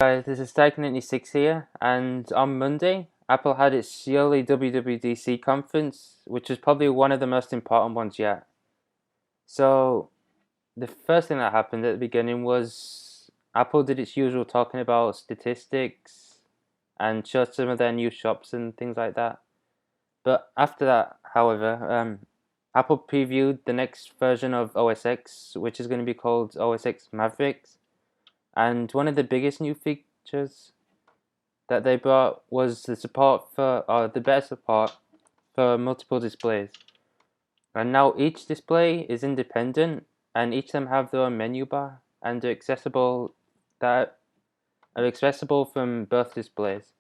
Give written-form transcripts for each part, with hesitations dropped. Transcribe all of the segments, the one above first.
Guys, this is Stag96 here, and on Monday, Apple had its yearly WWDC conference, which is probably one of the most important ones yet. So, the first thing that happened at the beginning was Apple did its usual talking about statistics and showed some of their new shops and things like that. But after that, however, Apple previewed the next version of OS X, which is going to be called OS X Mavericks. And one of the biggest new features that they brought was the support for, or the better support for multiple displays. And now each display is independent, and each of them have their own menu bar, and are accessible from both displays.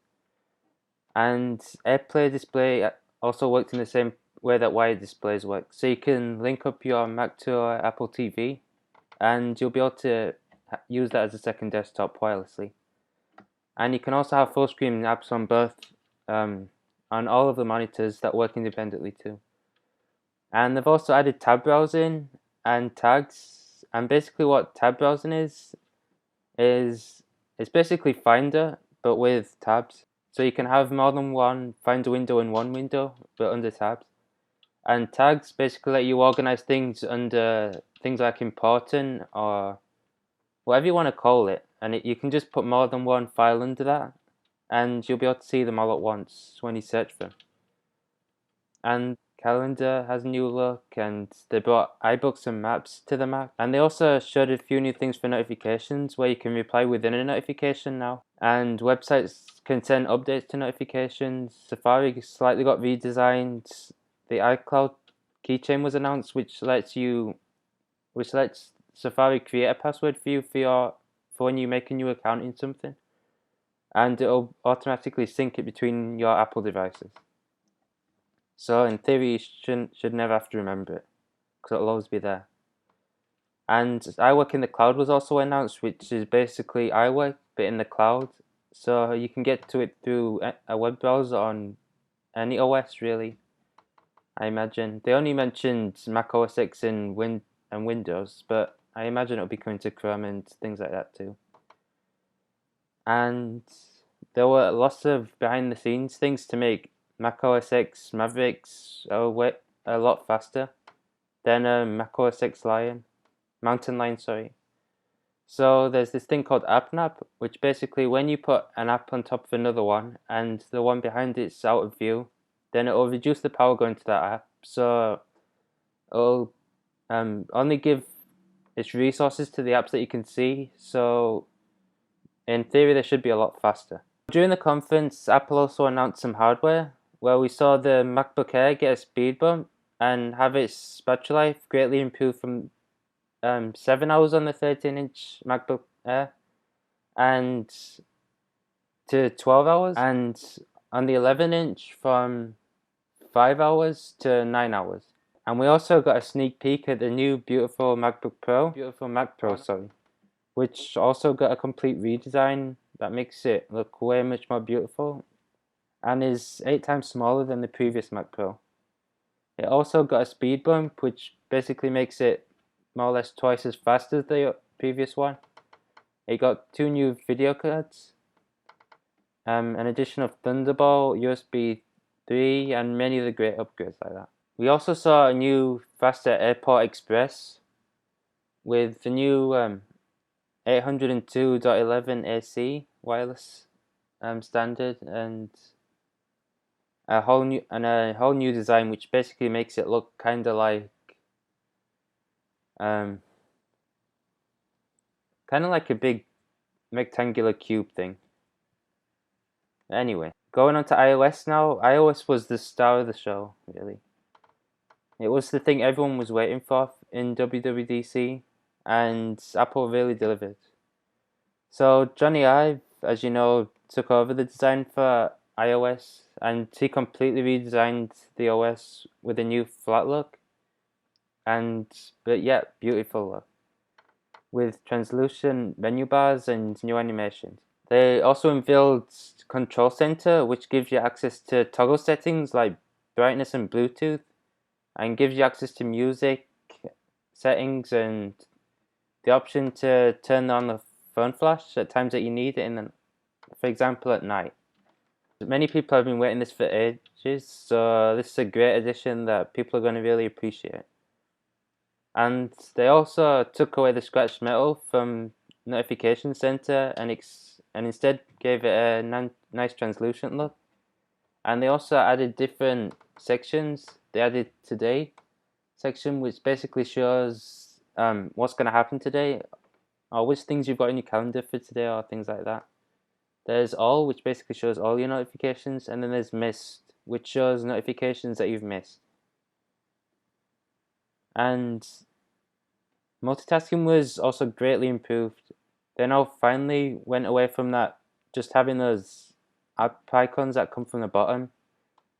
And AirPlay display also works in the same way that wired displays work. So you can link up your Mac to your Apple TV, and you'll be able to use that as a second desktop wirelessly. And you can also have full screen apps on both, on all of the monitors that work independently too. And they've also added tab browsing and tags. And basically what tab browsing is it's basically Finder, but with tabs. So you can have more than one Finder window in one window, but under tabs. And tags basically let you organize things under things like important or whatever you want to call it. And you can just put more than one file under that, and you'll be able to see them all at once when you search for them. And Calendar has a new look, and they brought iBooks and Maps to the Mac. And they also showed a few new things for notifications, where you can reply within a notification now. And websites can send updates to notifications. Safari slightly got redesigned. The iCloud keychain was announced, which lets Safari create a password for you for when you make a new account in something, and it'll automatically sync it between your Apple devices. So in theory, you should never have to remember it, because it'll always be there. And iWork in the cloud was also announced, which is basically iWork but in the cloud. So you can get to it through a web browser on any OS really, I imagine. They only mentioned Mac OS X and Windows, but I imagine it'll be coming to Chrome and things like that too. And there were lots of behind the scenes things to make Mac OS X Mavericks a lot faster than Mac OS X Mountain Lion, sorry. So there's this thing called AppNap, which basically when you put an app on top of another one and the one behind it's out of view, then it will reduce the power going to that app. So it'll only give its resources to the apps that you can see. So in theory, they should be a lot faster. During the conference, Apple also announced some hardware, where we saw the MacBook Air get a speed bump and have its battery life greatly improved from 7 hours on the 13-inch MacBook Air and to 12 hours, and on the 11-inch from 5 hours to 9 hours. And we also got a sneak peek at the new beautiful Mac Pro, which also got a complete redesign that makes it look way much more beautiful and is 8 times smaller than the previous Mac Pro. It also got a speed bump, which basically makes it more or less twice as fast as the previous one. It got 2 new video cards, an addition of Thunderbolt, USB 3, and many of the great upgrades like that. We also saw a new faster Airport Express with the new 802.11 AC wireless standard, and a whole new design, which basically makes it look kind of like a big rectangular cube thing. Anyway, going on to iOS now. iOS was the star of the show, really. It was the thing everyone was waiting for in WWDC, and Apple really delivered. So Johnny Ive, as you know, took over the design for iOS, and he completely redesigned the OS with a new flat look, but yet beautiful look, with translucent menu bars and new animations. They also unveiled Control Center, which gives you access to toggle settings like brightness and Bluetooth, and gives you access to music settings and the option to turn on the phone flash at times that you need it, for example at night. Many people have been waiting this for ages, so this is a great addition that people are going to really appreciate. And they also took away the scratched metal from Notification Center and instead gave it a nice translucent look. And they also added different sections. They added today section, which basically shows what's going to happen today, or which things you've got in your calendar for today, or things like that. There's all, which basically shows all your notifications, and then there's missed, which shows notifications that you've missed. And multitasking was also greatly improved. They now finally went away from that, just having those app icons that come from the bottom,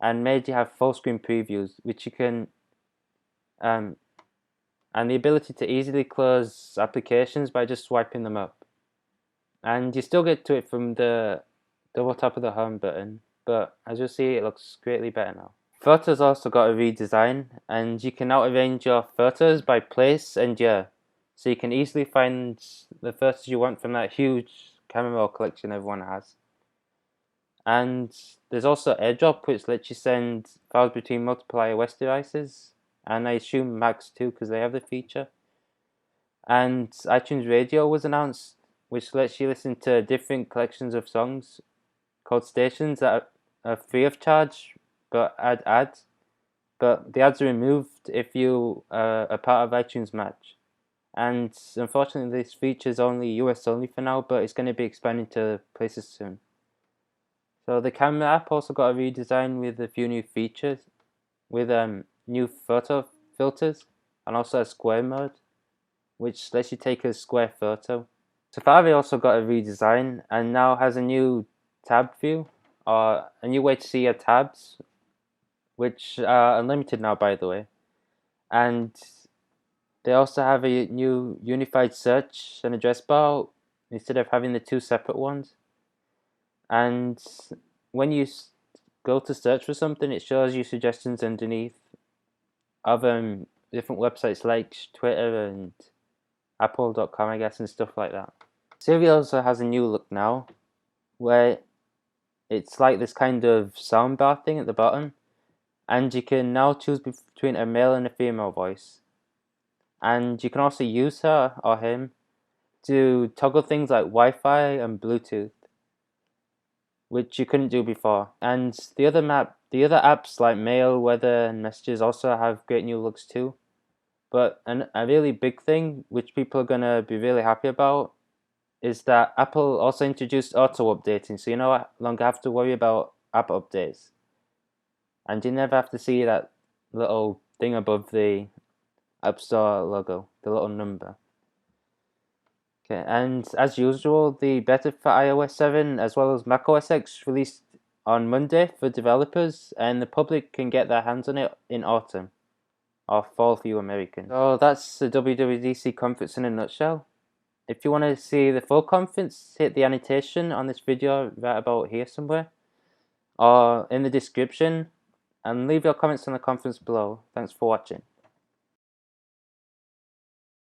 and made you have full screen previews, which you can, and the ability to easily close applications by just swiping them up. And you still get to it from the double tap of the home button, but as you'll see, it looks greatly better now. Photos also got a redesign, and you can now arrange your photos by place and year, so you can easily find the photos you want from that huge camera roll collection everyone has. And there's also AirDrop, which lets you send files between multiple iOS devices, and I assume Macs too, because they have the feature. And iTunes Radio was announced, which lets you listen to different collections of songs called stations that are free of charge but add ads. But the ads are removed if you are a part of iTunes Match. And unfortunately, this feature is only US only for now, but it's going to be expanding to places soon. So the camera app also got a redesign with a few new features, with new photo filters and also a square mode, which lets you take a square photo. Safari also got a redesign and now has a new tab view, or a new way to see your tabs, which are unlimited now, by the way. And they also have a new unified search and address bar instead of having the two separate ones. And when you go to search for something, it shows you suggestions underneath of different websites like Twitter and Apple.com, I guess, and stuff like that. Siri also has a new look now, where it's like this kind of soundbar thing at the bottom, and you can now choose between a male and a female voice. And you can also use her or him to toggle things like Wi-Fi and Bluetooth, which you couldn't do before. And the other apps like Mail, Weather, and Messages also have great new looks too. But a really big thing, which people are going to be really happy about, is that Apple also introduced auto-updating, so you no longer have to worry about app updates. And you never have to see that little thing above the App Store logo, the little number. Okay, and as usual, the beta for iOS 7 as well as macOS X released on Monday for developers, and the public can get their hands on it in autumn, or fall for you Americans. So that's the WWDC conference in a nutshell. If you want to see the full conference, hit the annotation on this video right about here somewhere, or in the description, and leave your comments on the conference below. Thanks for watching.